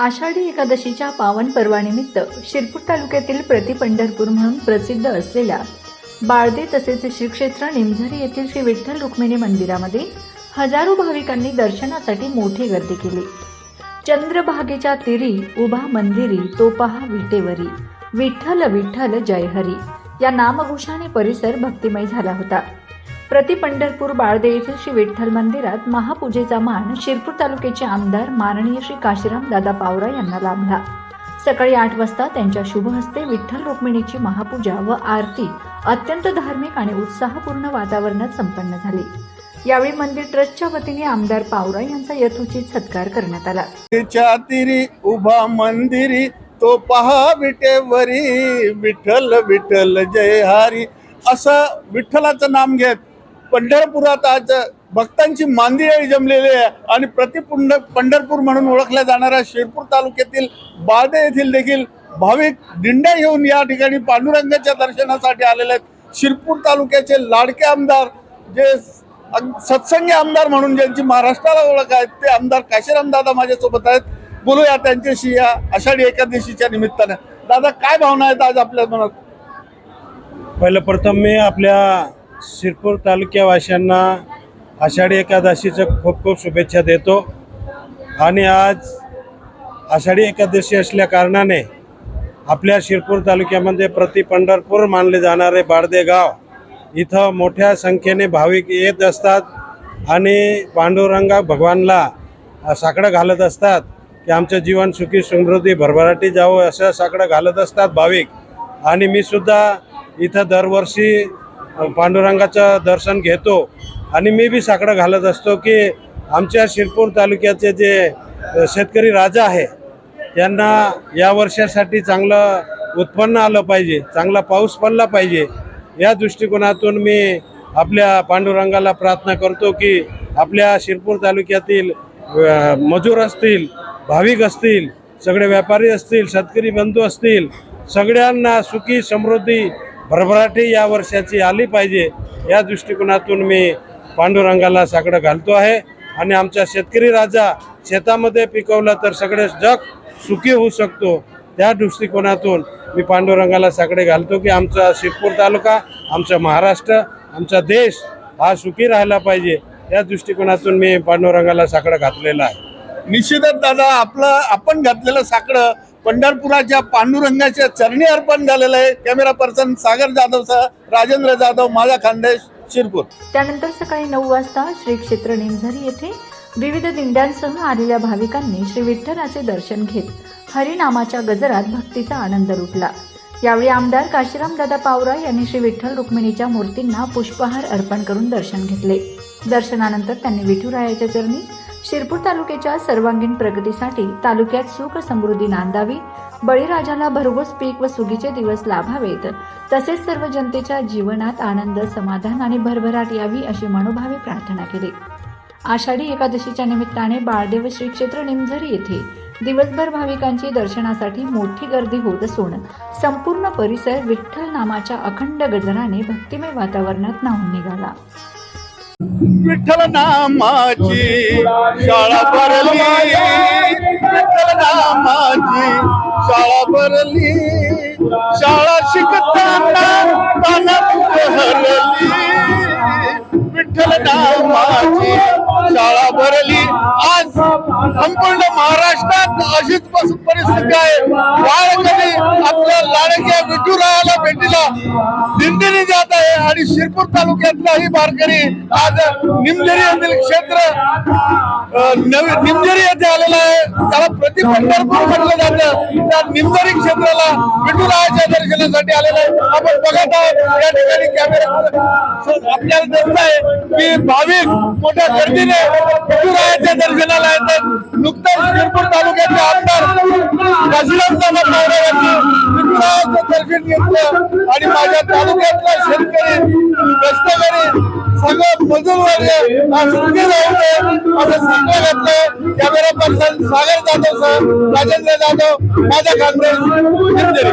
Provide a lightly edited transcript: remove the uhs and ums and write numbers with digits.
आषाढी एकादशीच्या पावन पर्वानिमित्त शिरपूर तालुक्यातील प्रतिपंढरपूर म्हणून प्रसिद्ध असलेल्या बाळदे तसेच श्री क्षेत्र निमझरी येथील श्री विठ्ठल रुक्मिणी मंदिरामध्ये हजारो भाविकांनी दर्शनासाठी मोठी गर्दी केली। चंद्रभागेच्या तीरी उभा मंदिरी तो पहा विटेवरी, विठ्ठल विठ्ठल जय हरी या नामघोषाने परिसर भक्तिमय झाला होता। प्रतिपंढरपूर बाळदे येथील श्री विठ्ठल मंदिरात महापूजेचा मान शिरपूर तालुक्याचे आमदार माननीय श्री काशीराम दादा पावरा यांना लाभला। सकाळी 8 वाजता त्यांच्या शुभ हस्ते विठ्ठल रुक्मिणीची महापूजा व आरती अत्यंत धार्मिक आणि उत्साहपूर्ण वातावरणात संपन्न झाली। यावेळी मंदिर ट्रस्टच्या वतीने आमदार पावरा यांचा यथोचित सत्कार करण्यात आला। तीरी उभा मंदिरी तो पहा विटेवरी, विठ्ठल विठ्ठल जय हरी असं विठ्ठलाचं नाम घेत पंढरपुरात आज भक्तांची मांदियाळी जमलेली आहे आणि पंढरपूर म्हणून ओळखल्या जाणाऱ्या शिरपूर तालुक्यातील बाळदे येथील देखील भाविक दिंड्या घेऊन या ठिकाणी पांडुरंगाच्या दर्शनासाठी आलेले आहेत। शिरपूर तालुक्याचे लाडके आमदार, जे सत्संगी आमदार म्हणून ज्यांची महाराष्ट्राला ओळख आहे, ते आमदार काशीराम दादा माझ्यासोबत आहेत। बोलूया त्यांच्याशी या आषाढी एकादशीच्या निमित्ताने। दादा, काय भावना आहेत आज आपल्या मनात? पहिलं प्रथम मी आपल्या शिरपूर तालुक्यावासियांना आषाढी एकादशीचं खूप खूप शुभेच्छा देतो। आणि आज आषाढी एकादशी असल्या कारणाने आपल्या शिरपूर तालुक्यामध्ये प्रतिपंढरपूर मानले जाणारे बाळदे गाव इथं मोठ्या संख्येने भाविक येत असतात आणि पांडुरंगा भगवानला साकडं घालत असतात की आमचं जीवन सुखी समृद्धी भरभराटी जावं असं साकडं घालत असतात भाविक। आणि मी सुद्धा इथं दरवर्षी पांडुरंगाचं दर्शन घेतो आणि मी बी साकडं घालत असतो की आमच्या शिरपूर तालुक्याचे जे शेतकरी राजा आहे त्यांना या वर्षासाठी चांगलं उत्पन्न आलं पाहिजे, चांगला पाऊस पडला पाहिजे। या दृष्टिकोनातून मी आपल्या पांडुरंगाला प्रार्थना करतो की आपल्या शिरपूर तालुक्यातील मजूर असतील, भाविक असतील, सगळे व्यापारी असतील, शेतकरी बंधू असतील, सगळ्यांना सुखी समृद्धी भरभराटी या वर्षाची आली पाहिजे। या दृष्टिकोनातून मी पांडुरंगाला साकडं घालतो आहे। आणि आमचा शेतकरी राजा शेतामध्ये पिकवलं तर सगळे जग सुखी होऊ शकतो। त्या दृष्टिकोनातून मी पांडुरंगाला साकडे घालतो की आमचा शिरपूर तालुका, आमचा महाराष्ट्र, आमचा देश हा सुखी राहिला पाहिजे। या दृष्टिकोनातून मी पांडुरंगाला साकडं घातलेलं आहे। निश्चितच दादा, आपण घातलेलं साकडं पंढरपुराच्या पांडुरंगाच्या चरणी अर्पण झालेलं आहे। कॅमेरा पर्सन सागर जाधवसह राजेंद्र जाधव, माझा खानदेश, शिरपूर। त्यानंतर सकाळी 9 वाजता श्री क्षेत्र निमझरी येथे विविध दिंड्यांसह आलेल्या भाविकांनी श्री विठ्ठलाचे दर्शन घेत हरिनामाच्या गजरात भक्तीचा आनंद लुटला। यावेळी आमदार काशीराम दादा पावरा यांनी श्री विठ्ठल रुक्मिणीच्या मूर्तींना पुष्पहार अर्पण करून दर्शन घेतले। दर्शनानंतर त्यांनी विठुरायाच्या चरणी शिरपूर तालुक्याच्या सर्वांगीण प्रगतीसाठी तालुक्यात सुख समृद्धी नांदावी, बळीराजाला भरघोस पीक व सुगीचे दिवस लाभावेत, तसेच सर्व जनतेच्या जीवनात आनंद, समाधान आणि भरभराट यावी अशी मनोभावे प्रार्थना केली। आषाढी एकादशीच्या निमित्ताने बाळदे व श्री क्षेत्र निमझरी येथे दिवसभर भाविकांची दर्शनासाठी मोठी गर्दी होत असून संपूर्ण परिसर विठ्ठल नामाच्या अखंड गजराने भक्तिमय वातावरणात न्हाऊन निघाला। विठ्ठल नामाची शाळा भरली, विठ्ठल नामाची शाळा भरली, शाळा शिकताना पानात हरली, विठ्ठल नामाची शाळा भरली। आज संपूर्ण महाराष्ट्रात अशीच परिस्थिती आहे। बाळकरी आपल्या लाडक्या विठुरायाला भेटीला दिंडीने जात आहे आणि शिरपूर तालुक्यातलाही वारकरी आज निमझरी येथील क्षेत्र निमझरी येथे आलेला आहे। त्याला प्रतिपंढरपूर म्हटलं जातं। त्या निमझरी क्षेत्राला विठुरायाच्या दर्शनासाठी आलेला आहे। आपण बघत आहोत या ठिकाणी कॅमेरा आपल्याला दिसत आहे की भाविक मोठ्या गर्दीने विठुरायाच्या दर्शनाला येतात। नुकताच शिरपूर तालुक्याचे आमदार काशीराम दादा पावरा यांनी विठुरायाचं दर्शन घेतलं आणि माझ्या तालुक्यातला शेतकरी, कष्टकरी, सगळं मजूर वर्ग हा सुखी राहू नये असं सांगण्यात घातलंय। कॅमेरा पर्सन सागर जाधव सह राजेंद्र जाधव, माझा खानदेश, निमझरी।